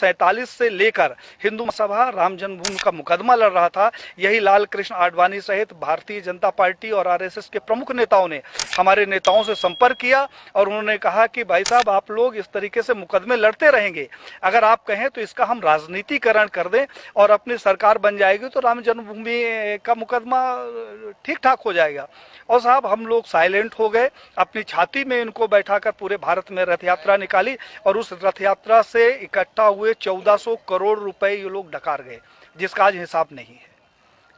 1947 से लेकर हिंदू सभा राम जन्मभूमि का मुकदमा लड़ रहा था, यही लाल कृष्ण आडवाणी सहित भारतीय जनता पार्टी और आरएसएस के प्रमुख नेताओं ने हमारे नेताओं से संपर्क किया और उन्होंने कहा कि भाई साहब, आप लोग इस तरीके से मुकदमे लड़ते रहेंगे, अगर आप कहें तो इसका हम राजनीतिकरण कर दें और अपनी सरकार बन जाएगी तो राम जन्मभूमि का मुकदमा ठीक ठाक हो जाएगा। और साहब, हम लोग साइलेंट हो गए, अपनी छाती में इनको बैठाकर पूरे भारत में रथ यात्रा निकाली और उस रथ यात्रा से इकट्ठा हुए 1400 करोड़ रुपए ये लोग डकार गए, जिसका आज हिसाब नहीं है।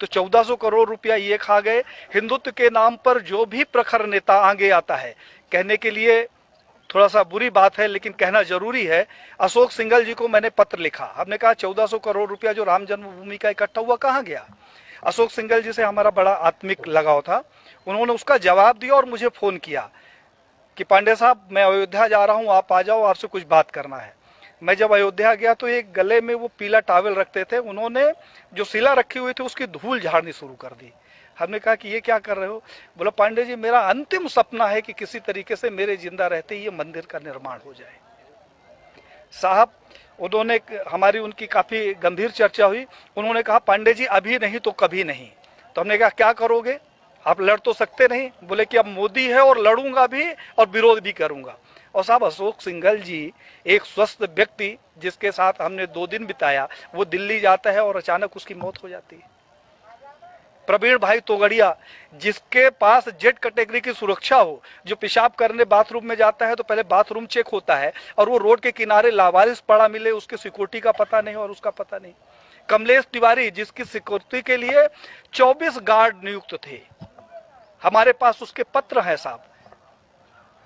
तो 1400 करोड़ रुपया ये खा गए। हिंदुत्व के नाम पर जो भी प्रखर नेता आगे आता है, कहने के लिए थोड़ा सा बुरी बात है लेकिन कहना जरूरी है, अशोक सिंघल जी को मैंने पत्र लिखा। हमने कहा 1400 करोड़ रुपया जो राम जन्मभूमि का इकट्ठा हुआ कहाँ गया। अशोक सिंघल जी से हमारा बड़ा आत्मिक लगाव था, उन्होंने उसका जवाब दिया और मुझे फोन किया कि पांडे साहब, मैं अयोध्या जा रहा हूं, आप आ जाओ, आपसे कुछ बात करना है। मैं जब अयोध्या गया तो एक गले में वो पीला टॉवल रखते थे, उन्होंने जो शिला रखी हुई थी उसकी धूल झाड़नी शुरू कर दी। हमने कहा कि ये क्या कर रहे हो। बोला, पांडे जी, मेरा अंतिम सपना है कि किसी तरीके से मेरे जिंदा रहते ही ये मंदिर का निर्माण हो जाए। साहब, उन्होंने हमारी उनकी काफी गंभीर चर्चा हुई। उन्होंने कहा, पांडे जी, अभी नहीं तो कभी नहीं। तो हमने कहा, क्या करोगे, आप लड़ तो सकते नहीं। बोले कि अब मोदी है और लड़ूंगा भी और विरोध भी करूंगा। और साहब, अशोक सिंघल जी एक स्वस्थ व्यक्ति जिसके साथ हमने 2 दिन बिताया, वो दिल्ली जाता है और अचानक उसकी मौत हो जाती है। प्रवीण भाई तोगड़िया, जिसके पास जेड कैटेगरी की सुरक्षा हो, जो पेशाब करने बाथरूम में जाता है तो पहले बाथरूम चेक होता है और वो रोड के किनारे लावारिस पड़ा मिले, उसके सिक्योरिटी का पता नहीं और उसका पता नहीं। कमलेश तिवारी, जिसकी सिक्योरिटी के लिए 24 गार्ड नियुक्त थे, हमारे पास उसके पत्र हैं साहब,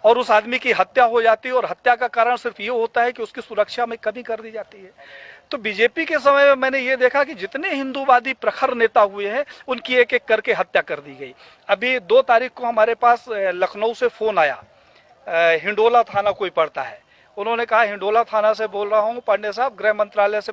और उस आदमी की हत्या हो जाती है और हत्या का कारण सिर्फ ये होता है कि उसकी सुरक्षा में कमी कर दी जाती है। तो बीजेपी के समय में मैंने ये देखा कि जितने हिंदूवादी प्रखर नेता हुए हैं उनकी एक एक करके हत्या कर दी गई। अभी 2 तारीख को हमारे पास लखनऊ से फोन आया, हिंडोला थाना कोई पड़ता है, उन्होंने कहा, हिंडोला थाना से बोल रहा हूँ पांडे साहब, गृह मंत्रालय से